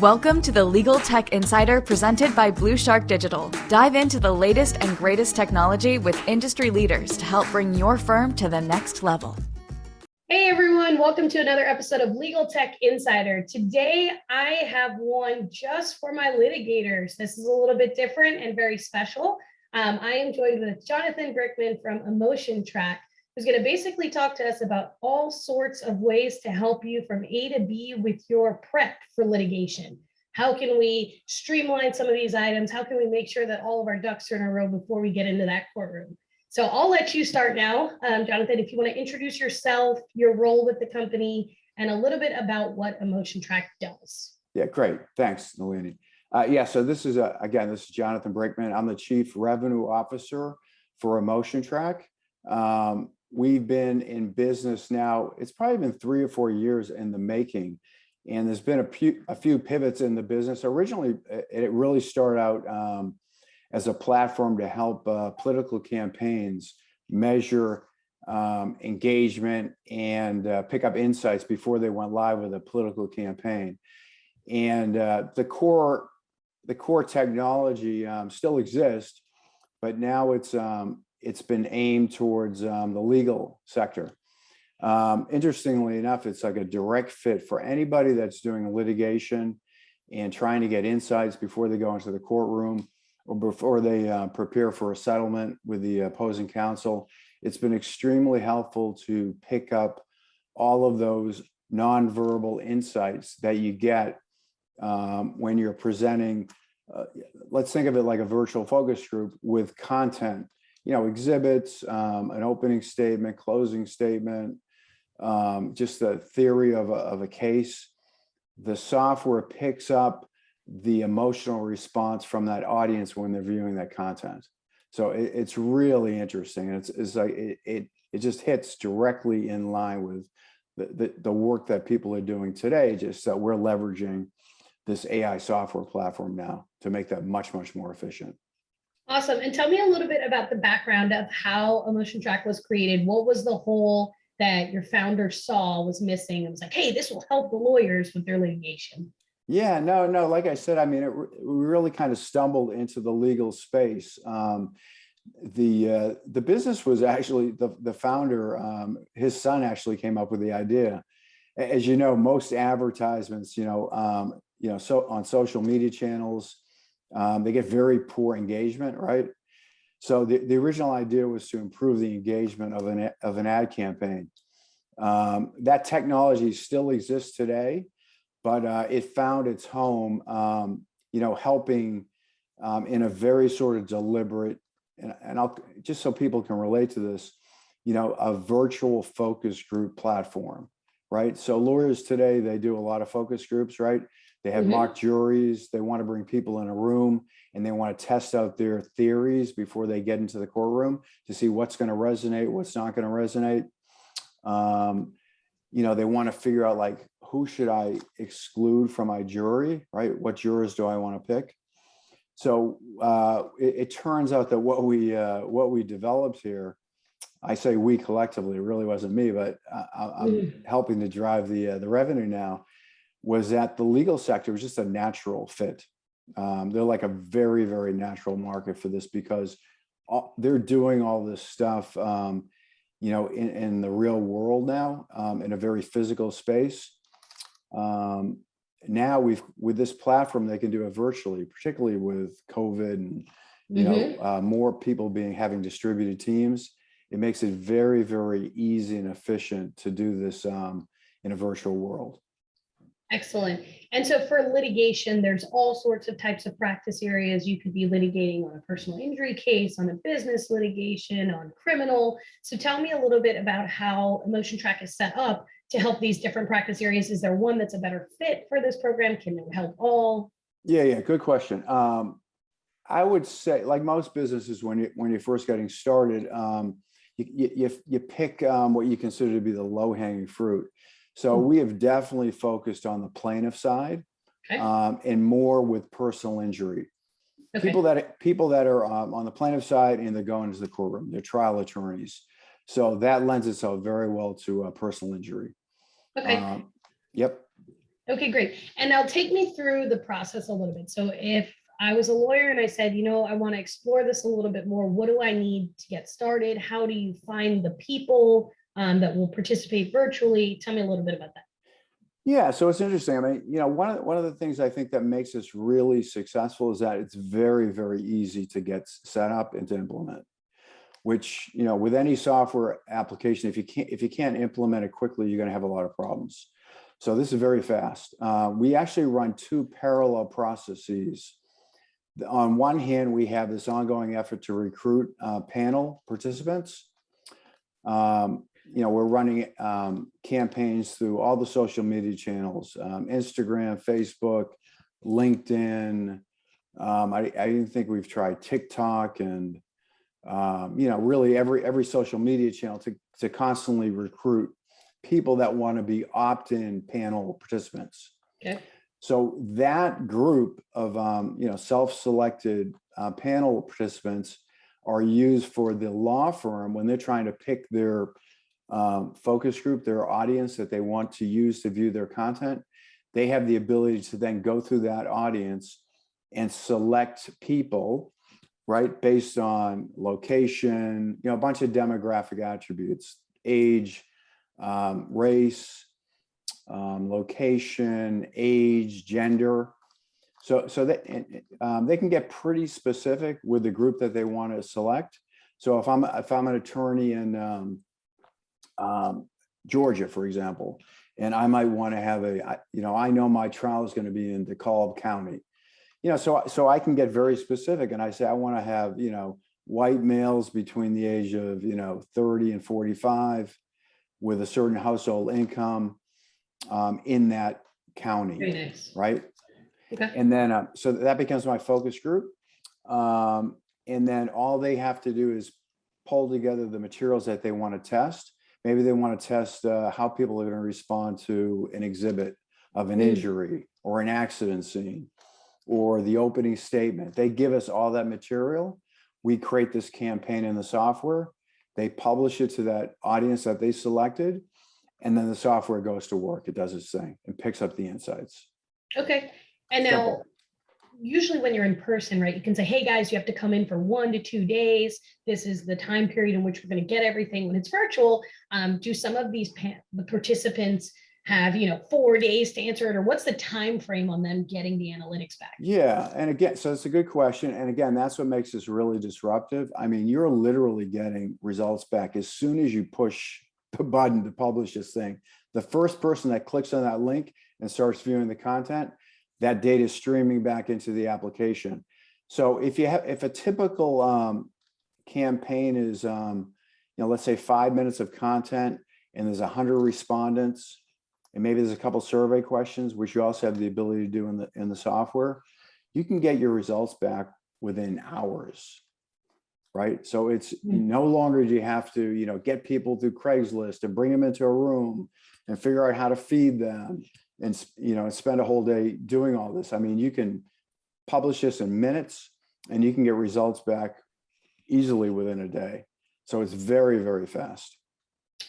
Welcome to the Legal Tech Insider presented by Blushark Digital. Dive into the latest and greatest technology with industry leaders to help bring your firm to the next level. Hey everyone, welcome to another episode of Legal Tech Insider. Today, I have one just for my litigators. This is a little bit different and very special. I am joined with Jonathan Brickman from EmotionTrac, who's going to basically talk to us about all sorts of ways to help you from A to B with your prep for litigation. How can we streamline some of these items? How can we make sure that all of our ducks are in a row before we get into that courtroom? So I'll let you start now, Jonathan, if you want to introduce yourself, your role with the company, and a little bit about what EmotionTrac does. Yeah, great. Thanks, Nalini. So this is Jonathan Brickman. I'm the Chief Revenue Officer for EmotionTrac. We've been in business now, it's probably been 3 or 4 years in the making, and there's been a few pivots in the business. Originally, it really started out as a platform to help political campaigns measure engagement and pick up insights before they went live with a political campaign. And the core technology still exists, but now it's been aimed towards the legal sector. Interestingly enough, it's like a direct fit for anybody that's doing litigation and trying to get insights before they go into the courtroom or before they prepare for a settlement with the opposing counsel. It's been extremely helpful to pick up all of those nonverbal insights that you get when you're presenting. Let's think of it like a virtual focus group with content, exhibits, an opening statement, closing statement, just the theory of a case. The software picks up the emotional response from that audience when they're viewing that content. So it's really interesting. It's like it just hits directly in line with the work that people are doing today. Just that we're leveraging this AI software platform now to make that much, much more efficient. Awesome. And tell me a little bit about the background of how EmotionTrac was created. What was the hole that your founder saw was missing? It was like, hey, this will help the lawyers with their litigation. Yeah, no. Like I said, we really kind of stumbled into the legal space. The business was actually the founder. His son actually came up with the idea. As you know, most advertisements, so on social media channels, they get very poor engagement, right? So the original idea was to improve the engagement of an ad campaign. That technology still exists today, but it found its home, helping in a very sort of deliberate, and I'll just so people can relate to this, a virtual focus group platform, right? So lawyers today, they do a lot of focus groups, right? They have mock juries. They want to bring people in a room and they want to test out their theories before they get into the courtroom to see what's going to resonate, what's not going to resonate. They want to figure out, like, who should I exclude from my jury, right? What jurors do I want to pick? So it turns out that what we developed here, I say we collectively, it really wasn't me, but I'm helping to drive the revenue now, was that the legal sector was just a natural fit. They're like a very, very natural market for this because they're doing all this stuff, in the real world now, in a very physical space. Now with this platform, they can do it virtually, particularly with COVID and more people having distributed teams. It makes it very, very easy and efficient to do this in a virtual world. Excellent. And so for litigation, there's all sorts of types of practice areas. You could be litigating on a personal injury case, on a business litigation, on criminal. So tell me a little bit about how EmotionTrac is set up to help these different practice areas. Is there one that's a better fit for this program? Can it help all? Yeah, good question. I would say, like most businesses, when you're first getting started, you pick what you consider to be the low-hanging fruit. So we have definitely focused on the plaintiff side, and more with personal injury. Okay. People that are on the plaintiff side and they're going into the courtroom, they're trial attorneys. So that lends itself very well to personal injury. Okay. Yep. Okay, great. And now take me through the process a little bit. So if I was a lawyer and I said, I want to explore this a little bit more, what do I need to get started? How do you find the people that will participate virtually? Tell me a little bit about that. Yeah, so it's interesting. I mean, one of the things I think that makes us really successful is that it's very, very easy to get set up and to implement. Which, with any software application, if you can't implement it quickly, you're going to have a lot of problems. So this is very fast. We actually run two parallel processes. On one hand, we have this ongoing effort to recruit panel participants. We're running campaigns through all the social media channels, Instagram, Facebook, LinkedIn. I even think we've tried TikTok and, really every social media channel to constantly recruit people that want to be opt-in panel participants. Okay. So that group of, self-selected panel participants are used for the law firm when they're trying to pick their focus group, their audience that they want to use to view their content. They have the ability to then go through that audience and select people, right, based on location, a bunch of demographic attributes, age, race, location, age, gender. So that they can get pretty specific with the group that they want to select. So if I'm an attorney in Georgia, for example, and I might want to have I know my trial is going to be in DeKalb County, so I can get very specific and I say I want to have white males between the age of 30 and 45 with a certain household income in that county. Very nice. Right? Okay. And then so that becomes my focus group, and then all they have to do is pull together the materials that they want to test. Maybe they want to test how people are going to respond to an exhibit of an injury or an accident scene or the opening statement. They give us all that material. We create this campaign in the software. They publish it to that audience that they selected, and then the software goes to work. It does its thing and picks up the insights. Okay. And now, usually when you're in person, right, you can say, hey guys, you have to come in for 1 to 2 days. This is the time period in which we're going to get everything. When it's virtual, do some of these the participants have 4 days to answer it, or what's the time frame on them getting the analytics back? Yeah, and again, so it's a good question, and again, that's what makes this really disruptive. I mean, you're literally getting results back as soon as you push the button to publish this thing. The first person that clicks on that link and starts viewing the content, that data is streaming back into the application. So if a typical campaign is let's say 5 minutes of content and there's 100 respondents and maybe there's a couple survey questions, which you also have the ability to do in the software, you can get your results back within hours, right? So it's no longer do you have to get people through Craigslist and bring them into a room and figure out how to feed them and spend a whole day doing all this. I mean, you can publish this in minutes and you can get results back easily within a day. So it's very, very fast.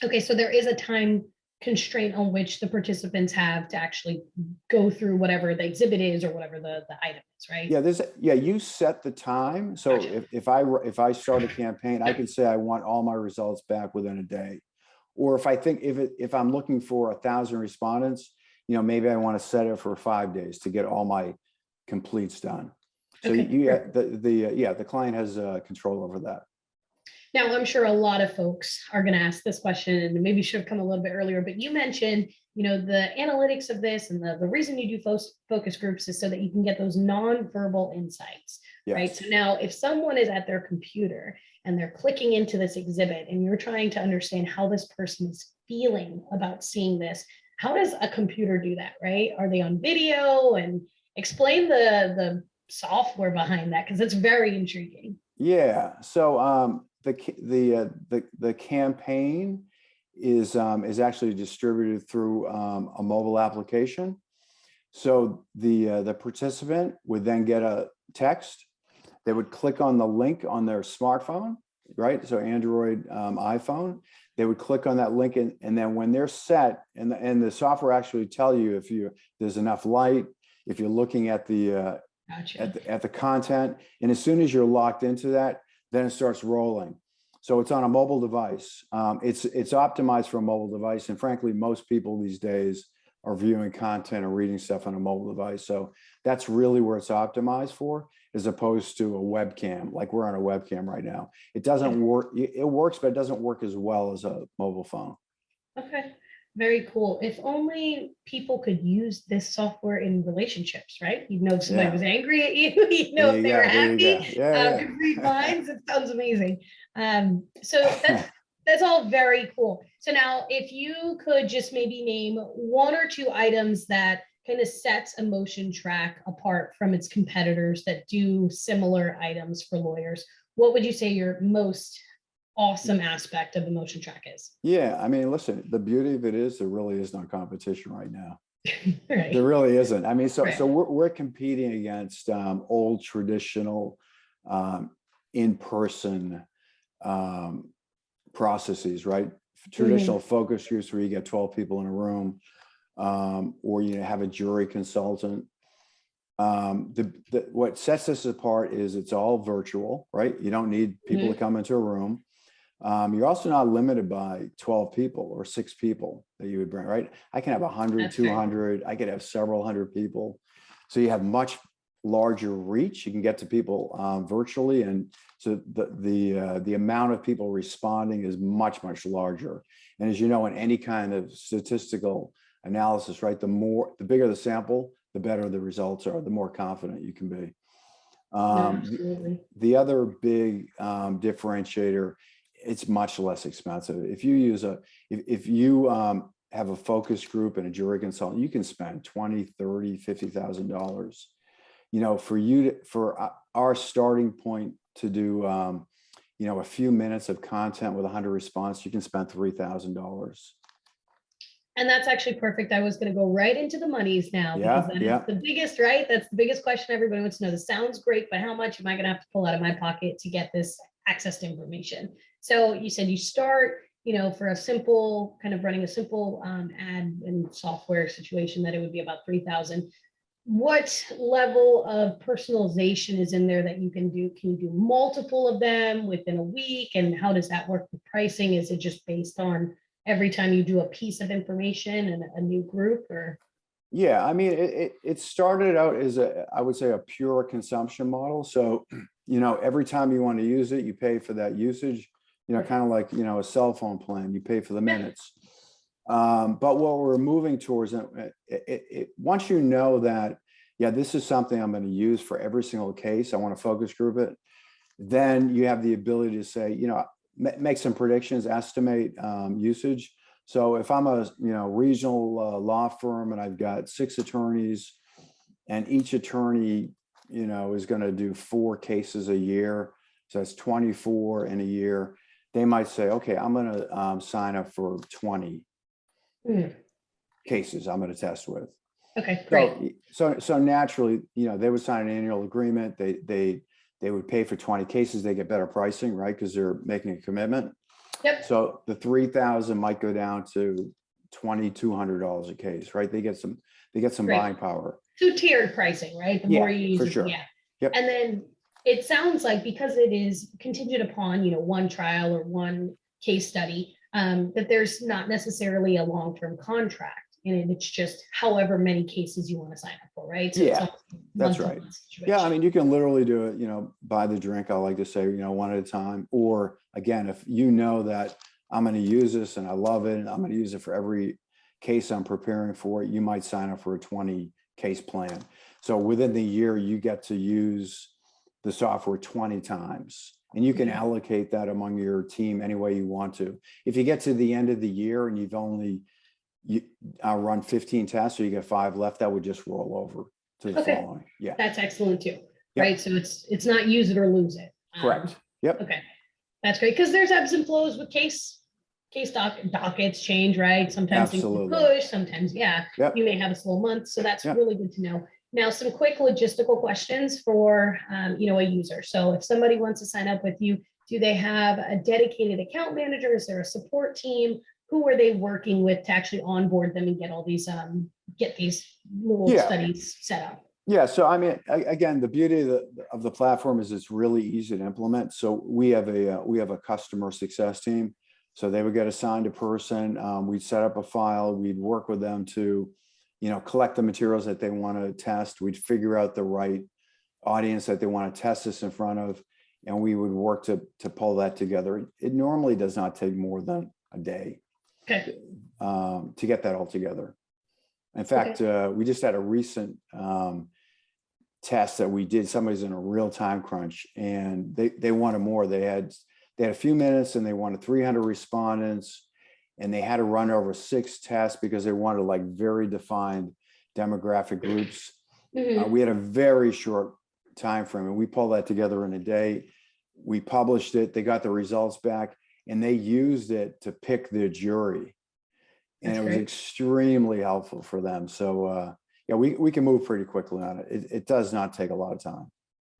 Okay, so there is a time constraint on which the participants have to actually go through whatever the exhibit is or whatever the item is, right? You set the time. So Gotcha. if I start a campaign, I can say I want all my results back within a day. Or if I think if I'm looking for 1,000 respondents, maybe I want to set it for 5 days to get all my completes done. So Okay. the client has control over that. Now, I'm sure a lot of folks are going to ask this question and maybe should have come a little bit earlier, but you mentioned, the analytics of this and the reason you do focus groups is so that you can get those nonverbal insights, Yes. right? So now if someone is at their computer and they're clicking into this exhibit and you're trying to understand how this person is feeling about seeing this, how does a computer do that, right? Are they on video? And explain the software behind that, because it's very intriguing. Yeah. So the campaign is actually distributed through a mobile application. So the participant would then get a text. They would click on the link on their smartphone right? So Android, iPhone, they would click on that link, and then when they're set, and the software actually tell you if there's enough light, if you're looking at the Gotcha. at the content, and as soon as you're locked into that, then it starts rolling. So it's on a mobile device. It's optimized for a mobile device, and frankly, most people these days are viewing content or reading stuff on a mobile device. So that's really where it's optimized for, as opposed to a webcam. Like we're on a webcam right now. It doesn't work. It works, but it doesn't work as well as a mobile phone. Okay. Very cool. If only people could use this software in relationships, right? You'd know if somebody Yeah. was angry at you, you'd know There if you they go. were There you go. happy, Yeah. could read minds. It sounds amazing. So that's all very cool. So now if you could just maybe name one or two items that kind of sets EmotionTrac apart from its competitors that do similar items for lawyers, what would you say your most awesome aspect of EmotionTrac is? Yeah. I mean, listen, the beauty of it is there really is no competition right now. Right. There really isn't. I mean, so Right. so we're competing against old traditional in-person processes, right? Traditional focus groups where you get 12 people in a room, or you have a jury consultant. What sets us apart is it's all virtual, right? You don't need people to come into a room. You're also not limited by 12 people or 6 people that you would bring, right? I can have 100, That's 200, I could have several hundred people. So you have much larger reach. You can get to people virtually. And so the amount of people responding is much, much larger. And as you know, in any kind of statistical analysis, right, the bigger the sample, the better the results are, the more confident you can be. Absolutely. The other big differentiator, it's much less expensive. If you use if you have a focus group and a jury consultant, you can spend $20,000, $30,000, $50,000. You know, for our starting point to do, a few minutes of content with 100 response, you can spend $3,000. And that's actually perfect. I was going to go right into the monies now, Yeah, because that yeah. is the biggest, right? That's the biggest question everybody wants to know. This sounds great, but how much am I going to have to pull out of my pocket to get this access to information? So you said you start, for a simple kind of running a simple ad and software situation, that it would be about 3,000. What level of personalization is in there that you can do? Can you do multiple of them within a week? And how does that work with pricing? Is it just based on every time you do a piece of information and a new group, or? Yeah, I mean, it started out as I would say a pure consumption model. So, every time you want to use it, you pay for that usage, kind of like, a cell phone plan, you pay for the minutes. But what we're moving towards, once you know that, yeah, this is something I'm going to use for every single case, I want to focus group it, then you have the ability to say, make some predictions, estimate usage. So if I'm a regional law firm and I've got 6 attorneys, and each attorney is going to do 4 cases a year, so that's 24 in a year, they might say, okay, I'm going to sign up for 20 cases I'm going to test with. Okay, great. So naturally, they would sign an annual agreement. They would pay for 20 cases. They get better pricing, right? Because they're making a commitment. Yep. So the 3,000 might go down to $2,200 a case, right? They get some Great. buying power. 2-tiered pricing, right? The more you use for it, sure. yeah. Yep. And then it sounds like, because it is contingent upon, one trial or one case study, that there's not necessarily a long-term contract. And it's just however many cases you want to sign up for, right? So Yeah, that's right. Yeah, I mean, you can literally do it, buy the drink, I like to say, one at a time. Or again, if you know that I'm going to use this and I love it and I'm going to use it for every case I'm preparing for, you might sign up for a 20 case plan. So within the year, you get to use the software 20 times. And you can allocate that among your team any way you want to. If you get to the end of the year and you've only run 15 tests, so you get 5 left, that would just roll over to the following. Yeah, that's excellent too. Yep. Right, so it's not use it or lose it. Correct. Yep. Okay, that's great, because there's ebbs and flows with case dockets change, right? Sometimes things push, sometimes you may have a slow month, so that's really good to know. Now, some quick logistical questions for a user. So if somebody wants to sign up with you, Do they have a dedicated account manager? Is there a support team? Who are they working with to actually onboard them and get all these little studies set up? Yeah, so I mean, again, the beauty of the platform is it's really easy to implement. So we have a customer success team. So they would get assigned a person. We'd set up a file. We'd work with them to, collect the materials that they want to test. We'd figure out the right audience that they want to test this in front of, and we would work to pull that together. It normally does not take more than a day to get that all together. In fact, we just had a recent test that we did. Somebody's in a real time crunch, and they wanted more. They had a few minutes, and they wanted 300 respondents, and they had to run over 6 tests because they wanted like very defined demographic groups. We had a very short time frame, and we pulled that together in a day. We published it. They got the results back, and they used it to pick their jury. And it was extremely helpful for them. So yeah, we can move pretty quickly on it. It does not take a lot of time.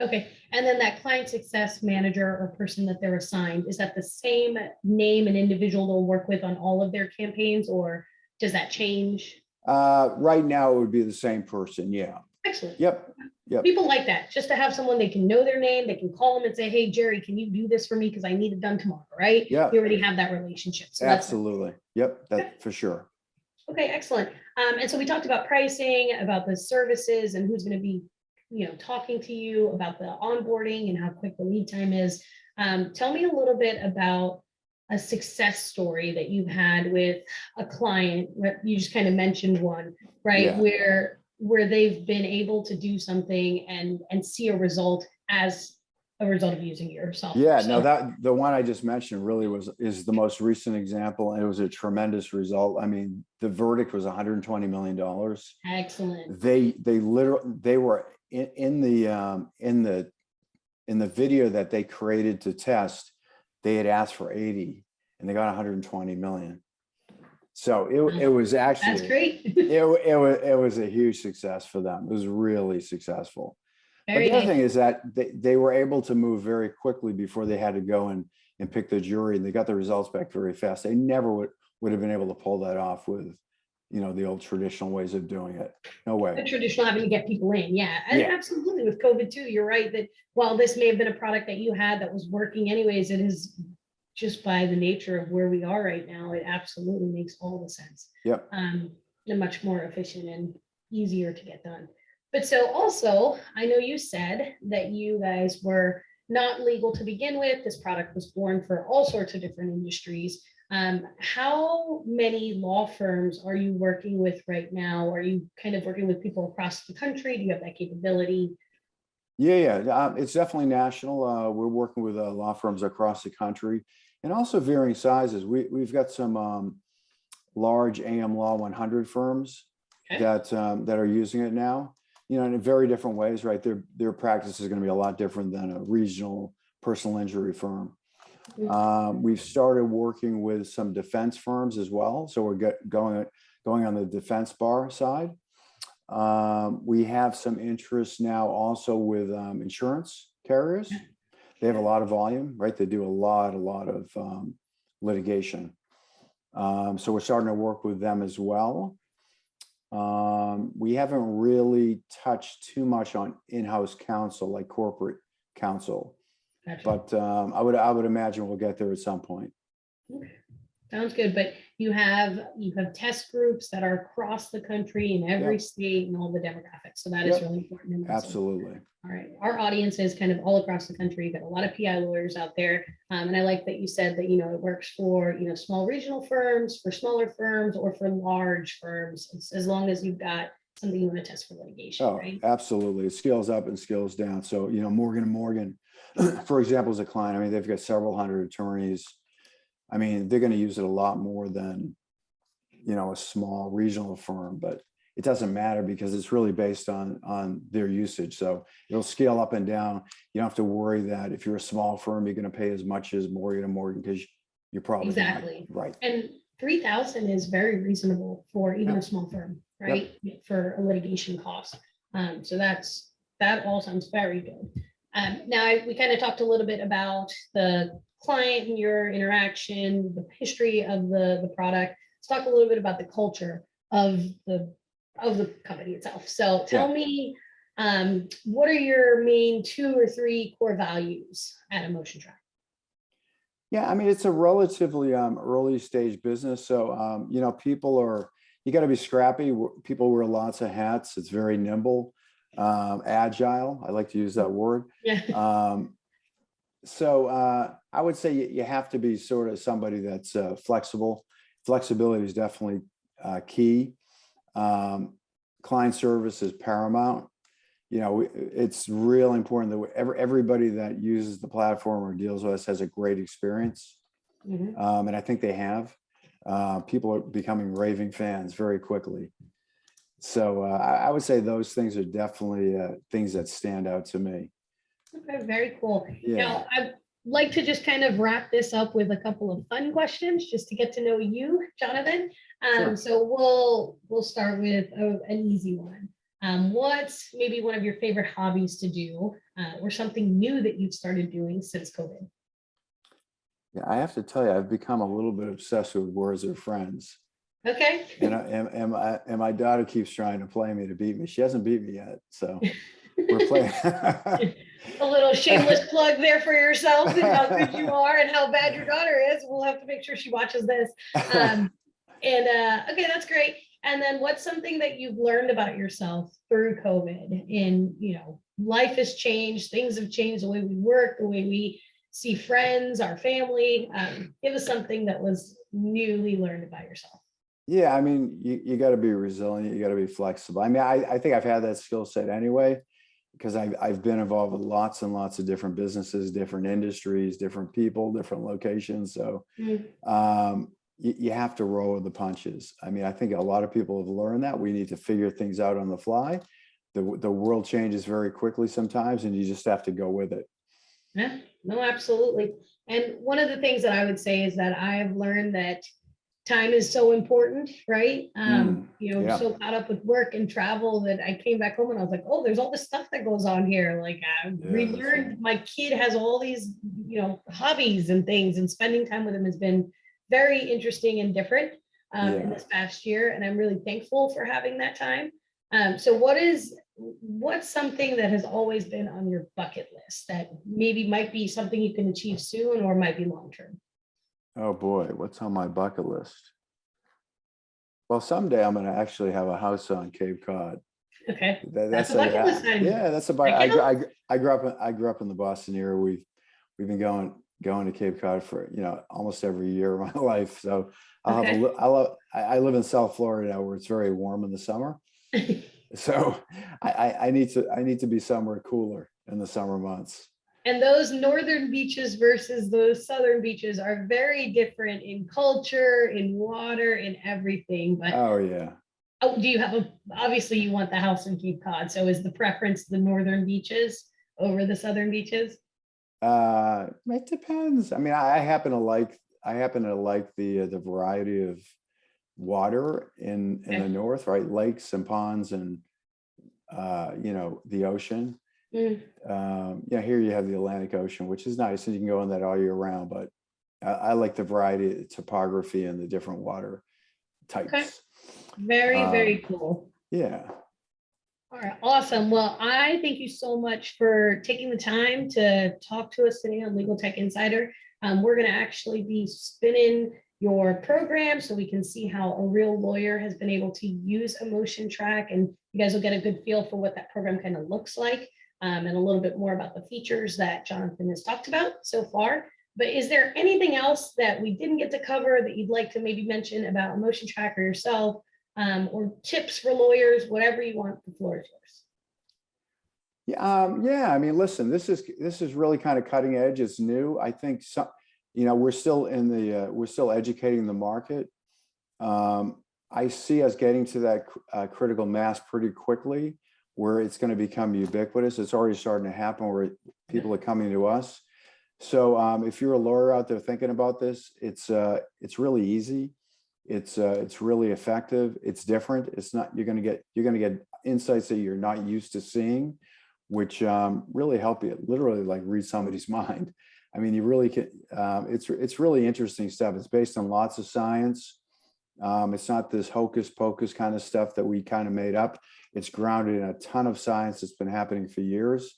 Okay. And then that client success manager or person that they're assigned, is that the same name and individual they'll work with on all of their campaigns, or does that change? Right now, it would be the same person. Yeah. Excellent. Yep. People like that, just to have someone they can know their name, they can call them and say, hey, Jerry, can you do this for me? Because I need it done tomorrow, right? Yeah. You already have that relationship. So absolutely. Yep. That for sure. Okay, excellent. And so we talked about pricing, about the services, and who's going to be, talking to you about the onboarding and how quick the lead time is. Tell me a little bit about a success story that you've had with a client. You just kind of mentioned one, right? Yeah. Where they've been able to do something and see a result as a result of using your software. Yeah, no, that the one I just mentioned really is the most recent example, and it was a tremendous result. I mean, the verdict was $120 million. Excellent. They were in the video that they created to test. They had asked for 80, and they got 120 million. So it was actually, that's great. it was a huge success for them. It was really successful. But the other thing is that they were able to move very quickly before they had to go and pick the jury, and they got the results back very fast. They never would have been able to pull that off with, the old traditional ways of doing it. No way. The traditional having to get people in. Yeah, absolutely. With COVID too, you're right that while this may have been a product that you had that was working anyways, it is just by the nature of where we are right now, it absolutely makes all the sense. Yep. And much more efficient and easier to get done. But so also, I know you said that you guys were not legal to begin with. This product was born for all sorts of different industries. How many law firms are you working with right now? Are you kind of working with people across the country? Do you have that capability? Yeah. It's definitely national. We're working with law firms across the country, and also varying sizes. We've got some large AM Law 100 firms that are using it now. In very different ways, right? Their practice is going to be a lot different than a regional personal injury firm. We've started working with some defense firms as well. So we're going on the defense bar side. We have some interest now also with insurance carriers. They have a lot of volume, right? They do a lot of litigation. So we're starting to work with them as well. We haven't really touched too much on in-house counsel, like corporate counsel, but I would imagine we'll get there at some point. Okay. Sounds good. But you have test groups that are across the country in every state and all the demographics. So that is really important. Absolutely. All right. Our audience is kind of all across the country. You've got a lot of PI lawyers out there. And I like that you said that, it works for, small regional firms, for smaller firms, or for large firms, as long as you've got something you want to test for litigation. Oh, right? Absolutely. It scales up and scales down. So, Morgan & Morgan, for example, is a client. I mean, they've got several hundred attorneys. I mean, they're going to use it a lot more than, a small regional firm, but it doesn't matter because it's really based on their usage. So it'll scale up and down. You don't have to worry that if you're a small firm, you're going to pay as much as Morgan & Morgan because you're probably exactly right. And 3,000 is very reasonable for even a small firm, right? For a litigation cost. So that all sounds very good. We kind of talked a little bit about the client and your interaction, the history of the product. Let's talk a little bit about the culture of the company itself. So tell me, what are your main 2 or 3 core values at EmotionTrac? Yeah, I mean, it's a relatively early stage business. So, you got to be scrappy. People wear lots of hats. It's very nimble, agile. I like to use that word. Yeah. I would say you have to be sort of somebody that's flexible. Flexibility is definitely key. Client service is paramount. It's really important that everybody that uses the platform or deals with us has a great experience. Mhm. And I think they have. People are becoming raving fans very quickly. So I would say those things are definitely things that stand out to me. Okay, very cool. Yeah. Now, I'd like to just kind of wrap this up with a couple of fun questions just to get to know you, Jonathan. Sure. So we'll start with an easy one. What's maybe one of your favorite hobbies to do, or something new that you've started doing since COVID? Yeah, I have to tell you, I've become a little bit obsessed with Words With Friends. Okay. And my daughter keeps trying to play me to beat me. She hasn't beat me yet, so we're playing. A little shameless plug there for yourself and how good you are and how bad your daughter is. We'll have to make sure she watches this. Okay, that's great. And then what's something that you've learned about yourself through COVID? Life has changed, things have changed, the way we work, the way we see friends, our family. Give us something that was newly learned about yourself. Yeah, I mean, you got to be resilient. You got to be flexible. I mean, I think I've had that skill set anyway, because I've been involved with lots and lots of different businesses, different industries, different people, different locations. So you have to roll with the punches. I mean, I think a lot of people have learned that we need to figure things out on the fly. The world changes very quickly sometimes, and you just have to go with it. Yeah, no, absolutely. And one of the things that I would say is that I've learned that time is so important, right? Yeah. So caught up with work and travel that I came back home and I was like, oh, there's all this stuff that goes on here. Like I relearned, right. my kid has all these, hobbies and things, and spending time with him has been very interesting and different in this past year. And I'm really thankful for having that time. So what's something that has always been on your bucket list that maybe might be something you can achieve soon or might be long-term? Oh boy, what's on my bucket list? Well, someday I'm going to actually have a house on Cape Cod. Okay, That's a bucket list item. Yeah, that's about. I grew up in the Boston area. We've been going to Cape Cod for almost every year of my life. So I live in South Florida where it's very warm in the summer. So I need to be somewhere cooler in the summer months. And those northern beaches versus those southern beaches are very different in culture, in water, in everything. But oh yeah. Oh, do you have obviously you want the house in Cape Cod. So is the preference the northern beaches over the southern beaches? It depends. I mean, I happen to like the variety of water in the north, right? Lakes and ponds and the ocean. Here you have the Atlantic Ocean, which is nice, and you can go in that all year round. But I like the variety of topography and the different water types. Okay. Very cool. Yeah. All right, awesome. Well, I thank you so much for taking the time to talk to us today on Legal Tech Insider. We're going to actually be spinning your program so we can see how a real lawyer has been able to use EmotionTrac, and you guys will get a good feel for what that program kind of looks like, and a little bit more about the features that Jonathan has talked about so far. But is there anything else that we didn't get to cover that you'd like to maybe mention about EmotionTrac or yourself, or tips for lawyers, whatever you want? The floor is yours. I mean, listen, this is really kind of cutting edge. It's new. I think we're still we're still educating the market. I see us getting to that critical mass pretty quickly, where it's going to become ubiquitous. It's already starting to happen where people are coming to us. So if you're a lawyer out there thinking about this, it's really easy. It's really effective. It's different. It's not, you're going to get insights that you're not used to seeing which really help you literally like read somebody's mind. I mean, you really can, it's really interesting stuff. It's based on lots of science. It's not this hocus pocus kind of stuff that we kind of made up. It's grounded in a ton of science that's been happening for years.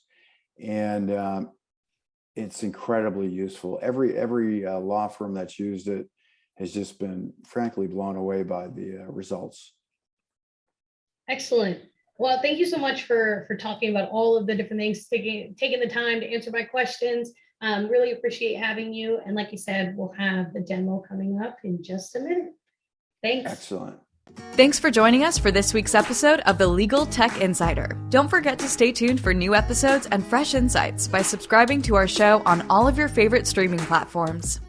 And it's incredibly useful. Every law firm that's used it has just been frankly blown away by the results. Excellent. Well, thank you so much for talking about all of the different things, taking the time to answer my questions. Really appreciate having you. And like you said, we'll have the demo coming up in just a minute. Thanks. Excellent. Thanks for joining us for this week's episode of the Legal Tech Insider. Don't forget to stay tuned for new episodes and fresh insights by subscribing to our show on all of your favorite streaming platforms.